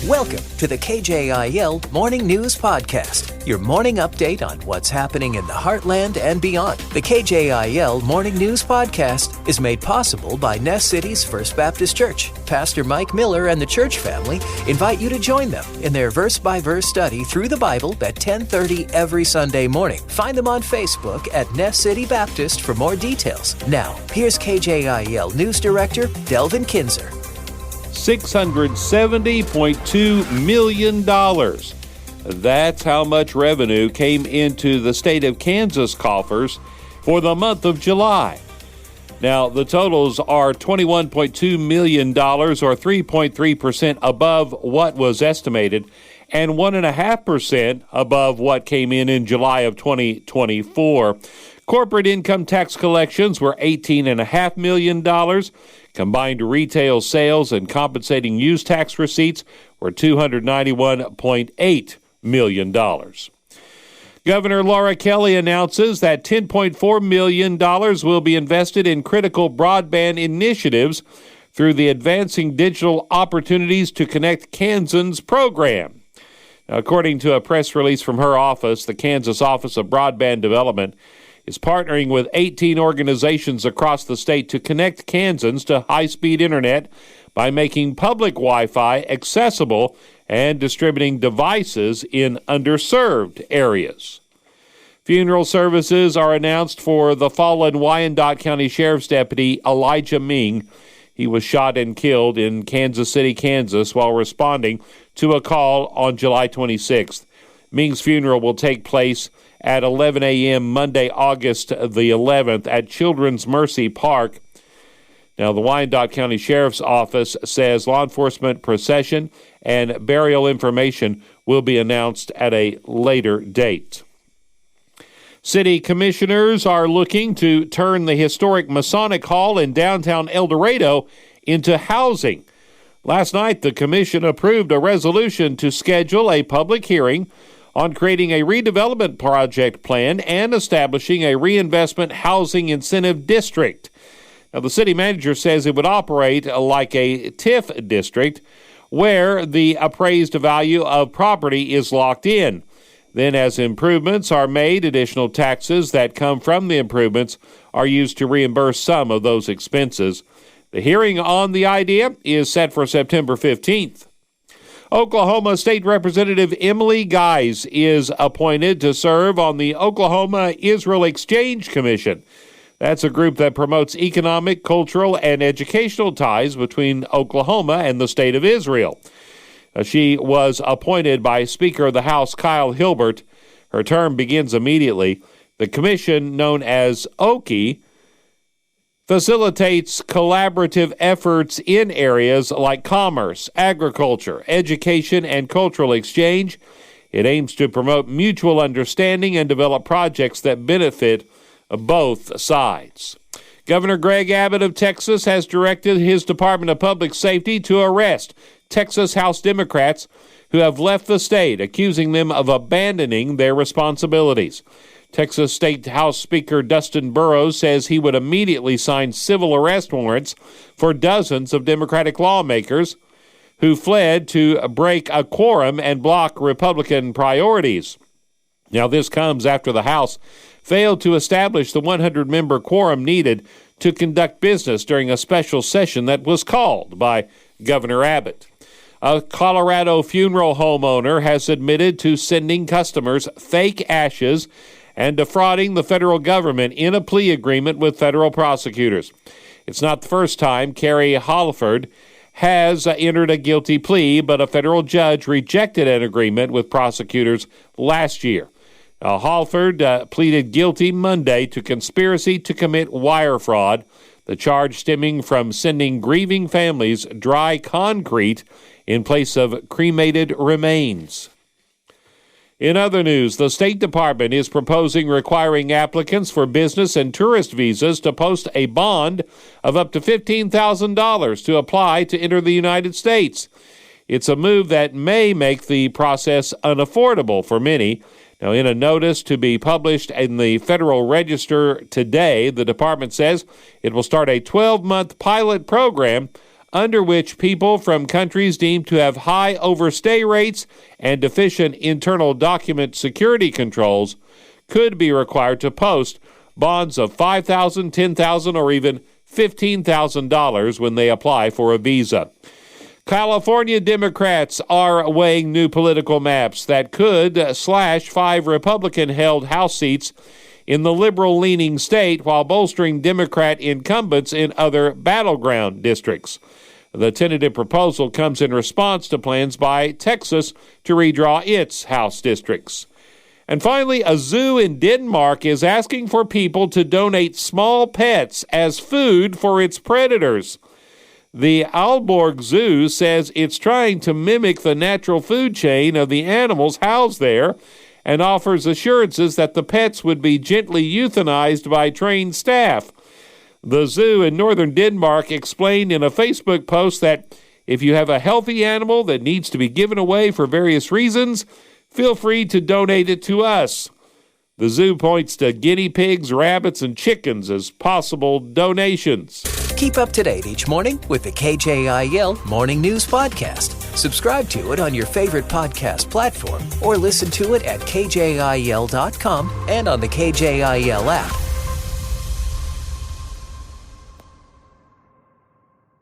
Welcome to the KJIL Morning News Podcast, your morning update on what's happening in the heartland and beyond. The KJIL Morning News Podcast is made possible by Ness City's First Baptist Church. Pastor Mike Miller and the church family invite you to join them in their verse-by-verse study through the Bible at 10:30 every Sunday morning. Find them on Facebook at Ness City Baptist for more details. Now, here's KJIL News Director Delvin Kinzer. $670.2 million. That's how much revenue came into the state of Kansas coffers for the month of July. Now, the totals are $21.2 million, or 3.3% above what was estimated, and 1.5% above what came in July of 2024. Corporate income tax collections were $18.5 million. Combined retail sales and compensating use tax receipts were $291.8 million. Governor Laura Kelly announces that $10.4 million will be invested in critical broadband initiatives through the Advancing Digital Opportunities to Connect Kansans program. Now, according to a press release from her office, the Kansas Office of Broadband Development is partnering with 18 organizations across the state to connect Kansans to high-speed internet by making public Wi-Fi accessible and distributing devices in underserved areas. Funeral services are announced for the fallen Wyandotte County Sheriff's Deputy Elijah Ming. He was shot and killed in Kansas City, Kansas, while responding to a call on July 26th. Ming's funeral will take place at 11 a.m. Monday, August the 11th at Children's Mercy Park. Now, the Wyandotte County Sheriff's Office says law enforcement procession and burial information will be announced at a later date. City commissioners are looking to turn the historic Masonic Hall in downtown El Dorado into housing. Last night, the commission approved a resolution to schedule a public hearing on creating a redevelopment project plan and establishing a reinvestment housing incentive district. Now, the city manager says it would operate like a TIF district where the appraised value of property is locked in. Then, as improvements are made, additional taxes that come from the improvements are used to reimburse some of those expenses. The hearing on the idea is set for September 15th. Oklahoma State Representative Emily Guise is appointed to serve on the Oklahoma-Israel Exchange Commission. That's a group that promotes economic, cultural, and educational ties between Oklahoma and the state of Israel. She was appointed by Speaker of the House Kyle Hilbert. Her term begins immediately. The commission, known as OKI, facilitates collaborative efforts in areas like commerce, agriculture, education, and cultural exchange. It aims to promote mutual understanding and develop projects that benefit both sides. Governor Greg Abbott of Texas has directed his Department of Public Safety to arrest Texas House Democrats who have left the state, accusing them of abandoning their responsibilities. Texas State House Speaker Dustin Burrows says he would immediately sign civil arrest warrants for dozens of Democratic lawmakers who fled to break a quorum and block Republican priorities. Now, this comes after the House failed to establish the 100-member quorum needed to conduct business during a special session that was called by Governor Abbott. A Colorado funeral home owner has admitted to sending customers fake ashes and defrauding the federal government in a plea agreement with federal prosecutors. It's not the first time Carrie Holford has entered a guilty plea, but a federal judge rejected an agreement with prosecutors last year. Now, Holford pleaded guilty Monday to conspiracy to commit wire fraud, the charge stemming from sending grieving families dry concrete in place of cremated remains. In other news, the State Department is proposing requiring applicants for business and tourist visas to post a bond of up to $15,000 to apply to enter the United States. It's a move that may make the process unaffordable for many. Now, in a notice to be published in the Federal Register today, the department says it will start a 12-month pilot program under which people from countries deemed to have high overstay rates and deficient internal document security controls could be required to post bonds of $5,000, $10,000, or even $15,000 when they apply for a visa. California Democrats are weighing new political maps that could slash 5 Republican-held House seats in the liberal-leaning state while bolstering Democrat incumbents in other battleground districts. The tentative proposal comes in response to plans by Texas to redraw its House districts. And finally, a zoo in Denmark is asking for people to donate small pets as food for its predators. The Aalborg Zoo says it's trying to mimic the natural food chain of the animals housed there and offers assurances that the pets would be gently euthanized by trained staff. The zoo in northern Denmark explained in a Facebook post that if you have a healthy animal that needs to be given away for various reasons, feel free to donate it to us. The zoo points to guinea pigs, rabbits, and chickens as possible donations. Keep up to date each morning with the KJIL Morning News Podcast. Subscribe to it on your favorite podcast platform or listen to it at kjil.com and on the KJIL app.